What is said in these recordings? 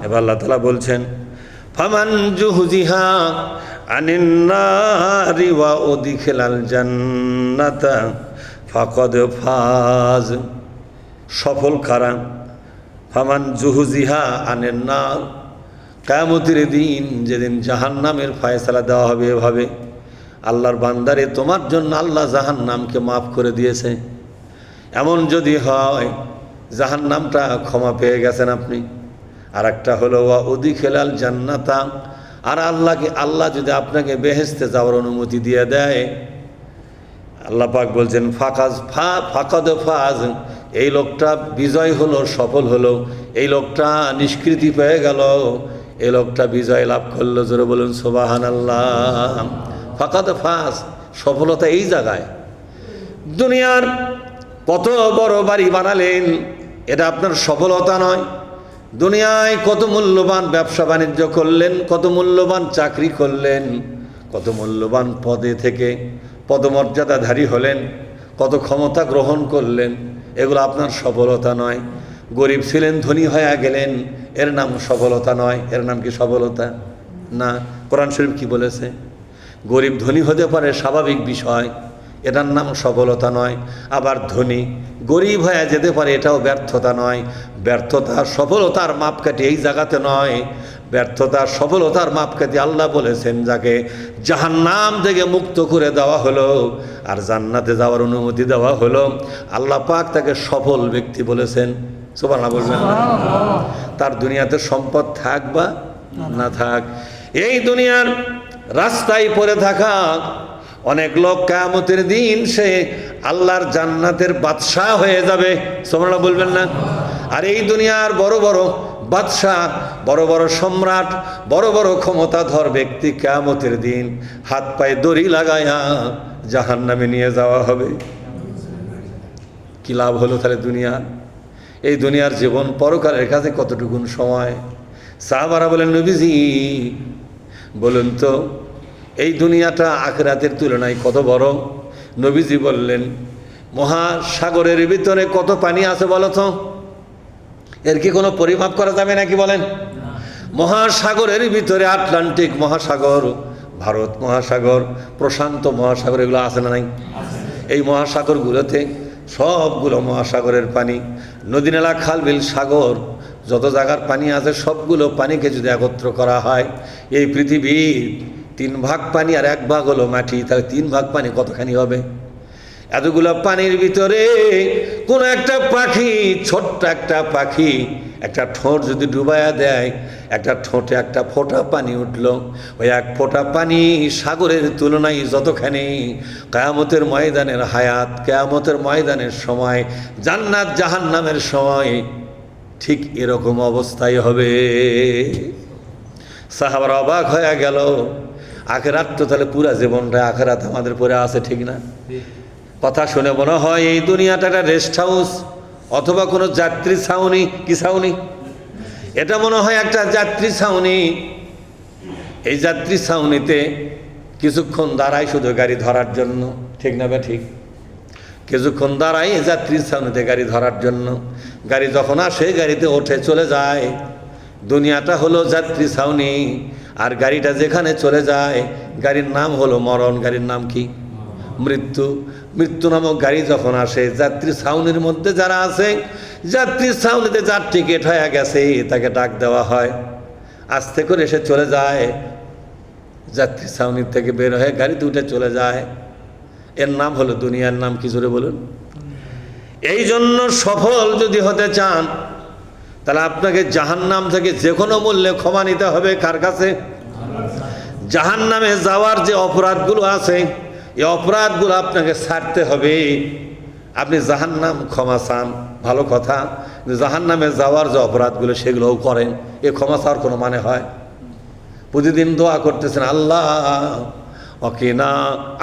এবার আল্লাহ তাআলা বলছেন ফামান জুহজিহা আনিন নারি ওয়া উদখিলাল জান্নাতা ফাকাদ ফাজ। সফল কারা? ফামান জুহজিহা আনিন নার, কিয়ামতের দিন যেদিন জাহান্নামের ফয়সালা দেওয়া হবে এভাবে, আল্লাহর বান্দারে তোমার জন্য আল্লাহ জাহান্নামকে মাফ করে দিয়েছে, এমন যদি হয় জাহান্নামটা ক্ষমা পেয়ে গেছেন আপনি। আর একটা হলো ওয়া উদখিলাল জান্নাতা, আর আল্লাহ যদি আপনাকে বেহেশতে যাওয়ার অনুমতি দিয়ে দেয়, আল্লাহ পাক বলছেন ফাকাদ ফাজ, এই লোকটা বিজয় হলো, সফল হলো, এই লোকটা নিষ্কৃতি পেয়ে গেল, এই লোকটা বিজয় লাভ করলো। জোরে বলুন সুবহানাল্লাহ। ফাকাদ ফাজ, সফলতা এই জায়গায়। দুনিয়ার কত বড় বাড়ি বানালেন, এটা আপনার সফলতা নয়। দুনিয়ায় কত মূল্যবান ব্যবসা বাণিজ্য করলেন, কত মূল্যবান চাকরি করলেন, কত মূল্যবান পদে থেকে পদমর্যাদাধারী হলেন, কত ক্ষমতা গ্রহণ করলেন, এগুলো আপনার সফলতা নয়। গরিব ছিলেন, ধনী হয়ে গেলেন, এর নাম সফলতা নয়। এর নাম কি সফলতা? না। কোরআন শরীফ কি বলেছে? গরিব ধনী হতে পারে, স্বাভাবিক বিষয়, এটার নাম সফলতা নয়। আবার ধনী গরিব হয়ে যেতে পারে, এটাও ব্যর্থতা নয়। ব্যর্থতা সফলতার মাপকাঠি এই জায়গাতে নয়। ব্যর্থতা সফলতার মাপকাঠি আল্লাহ বলেছেন যাকে জাহান্নাম থেকে মুক্ত করে দেওয়া হলো আর জান্নাতে যাওয়ার অনুমতি দেওয়া হলো, আল্লাহ পাক তাকে সফল ব্যক্তি বলেছেন। সুবহানাল্লাহ বলবেন। তার দুনিয়াতে সম্পদ থাক বা না থাক, এই দুনিয়ার রাস্তায় পড়ে থাকা অনেক লোক কিয়ামতের দিন সে আল্লাহর জান্নাতের বাদশাহ হয়ে যাবে। সুবহানাল্লাহ বলবেন না? আর এই দুনিয়ার বড় বড় বাদশাহ, বড় বড় সম্রাট, বড় বড় ক্ষমতাধর ব্যক্তি কিয়ামতের দিন হাত পায়ে দড়ি লাগায়া জাহান্নামে নিয়ে যাওয়া হবে। কি লাভ হলো তাহলে দুনিয়া? এই দুনিয়ার জীবন পরকালের কাছে কতটুকুন সময়? সাহাবারা বলেন, নবীজি বলুন তো এই দুনিয়াটা আখিরাতের তুলনায় কত বড়? নবীজি বললেন, মহাসাগরের ভিতরে কত পানি আছে বলো তো? এর কি কোনো পরিমাপ করা যাবে নাকি বলেন? মহাসাগরের ভিতরে আটলান্টিক মহাসাগর, ভারত মহাসাগর, প্রশান্ত মহাসাগর, এগুলো আছে না নাই? এই মহাসাগরগুলোতে সবগুলো মহাসাগরের পানি, নদী নালা খাল বিল সাগর, যত জায়গার পানি আছে সবগুলো পানিকে যদি একত্র করা হয়, এই পৃথিবীর 3 ভাগ পানি আর 1 ভাগ হলো মাটি, তাহলে 3 ভাগ পানি কতখানি হবে? এতগুলো পানির ভিতরে কোনো একটা পাখি, ছোট্ট একটা পাখি একটা ঠোঁট যদি ডুবাইয়া দেয়, একটা ঠোঁটে একটা ফোঁটা পানি উঠলো, ওই 1 ফোঁটা পানি সাগরের তুলনায় যতখানি। কিয়ামতের ময়দানের হায়াত, কিয়ামতের ময়দানের সময়, জান্নাত জাহান্নামের সময় ঠিক এরকম অবস্থাই হবে। সাহাবারা অবাক হয়ে গেল। আখিরাত তো তাহলে পুরা জীবনটা আখিরাত আমাদের পরে আছে, ঠিক না? কথা শুনে মনে হয় এই দুনিয়াটা একটা রেস্ট হাউস অথবা কোনো যাত্রী ছাউনি। কি ছাউনি? এটা মনে হয় একটা যাত্রী ছাউনি। এই যাত্রী ছাউনিতে কিছুক্ষণ দাঁড়াই শুধু গাড়ি ধরার জন্য, ঠিক না? ঠিক, কিছুক্ষণ দাঁড়াই যাত্রী ছাউনিতে গাড়ি ধরার জন্য। গাড়ি যখন আসে গাড়িতে ওঠে চলে যায়। দুনিয়াটা হলো যাত্রী ছাউনি, আর গাড়িটা যেখানে চলে যায় গাড়ির নাম হলো মরণ। গাড়ির নাম কি? মৃত্যু। মৃত্যু নামক গাড়ি যখন আসে, যাত্রী ছাউনির মধ্যে যারা আছে, যাত্রী ছাউনিতে যার টিকিট হয়ে গেছে তাকে ডাক দেওয়া হয়, আস্তে করে এসে চলে যায়, যাত্রী ছাউনির থেকে বের হয়ে গাড়িতে উঠে চলে যায়। এর নাম হলো দুনিয়ার নাম কি? জোরে বলুন। এই জন্য সফল যদি হতে চান তাহলে আপনাকে জাহান্নাম থেকে যে কোনো মূল্যে ক্ষমা নিতে হবে। কার কাছে? জাহান্নামে যাওয়ার যে অপরাধগুলো আছে, এই অপরাধগুলো আপনাকে ছাড়তে হবে। আপনি জাহান্নাম ক্ষমা চান, ভালো কথা, জাহান্নামে যাওয়ার যে অপরাধগুলো সেগুলোও করেন, এ ক্ষমা চাওয়ার কোনো মানে হয়? প্রতিদিন দোয়া করতেছেন, আল্লাহ ওয়াকিনা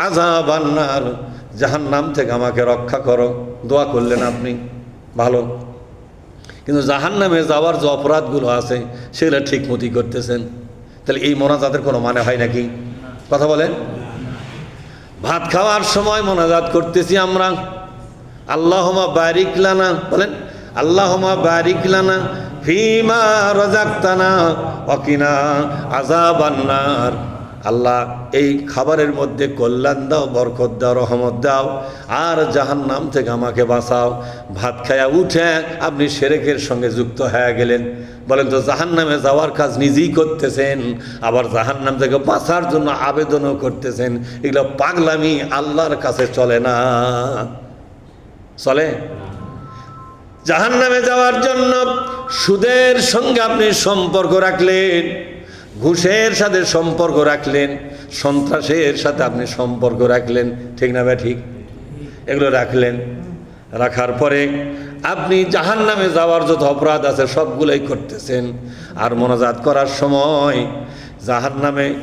আযাবান নার, জাহান্নাম থেকে আমাকে রক্ষা করো, দোয়া করলেন আপনি, ভালো। কিন্তু জাহান্নামে যাওয়ার যে অপরাধগুলো আছে সেগুলো ঠিক মতোই করতেছেন, তাহলে এই মোনাজাতের কোনো মানে হয় নাকি? কথা বলেন। ভাত খাওয়ার সময় মোনাজাত করতেছি আমরা, আল্লাহুম্মা বারিক লানা, বলেন আল্লাহুম্মা বারিক লানা ফিমা রাযাকতানা ওয়াকিনা আযাবান্নার। আল্লাহ এই খাবারের মধ্যে কল্যাণ দাও, বরকত দাও, রহমত দাও, আর জাহান্নাম থেকে আমাকে বাঁচাও। ভাত খায়া উঠে আপনি শিরকের সঙ্গে যুক্ত হয়ে গেলেন। বলেন তো, জাহান্নামে যাওয়ার কাজ নিজেই করতেছেন, আবার জাহান্নাম থেকে বাঁচার জন্য আবেদনও করতেছেন। এগুলো পাগলামি, আল্লাহর কাছে চলে না। চলে? জাহান্নামে যাওয়ার জন্য সুদের সঙ্গে আপনি সম্পর্ক রাখলেন, ঘুষের সাথে সম্পর্ক রাখলেন, সন্ত্রাসের সাথে আপনি সম্পর্ক রাখলেন, ঠিক না ভাই? ঠিক। এগুলো রাখলেন, রাখার পরে আপনি জাহান্নামে যাওয়ার যত অপরাধ আছে সবগুলোই করতেছেন। আর মোনাজাত করার সময় জাহান্নামে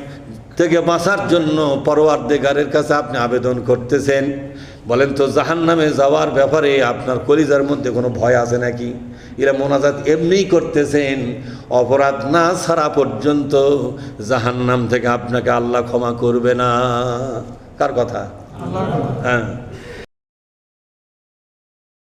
থেকে বাঁচার জন্য পরওয়ারদিগারের কাছে আপনি আবেদন করতেছেন। বলেন তো, জাহান্নামে যাওয়ার ব্যাপারে আপনার কলিজার মধ্যে কোনো ভয় আছে নাকি? এরা মোনাজাত এমনিই করতেছেন, অপরাধ না ছাড়া পর্যন্ত জাহান্নাম থেকে আপনাকে আল্লাহ ক্ষমা করবে না। কার কথা? হ্যাঁ,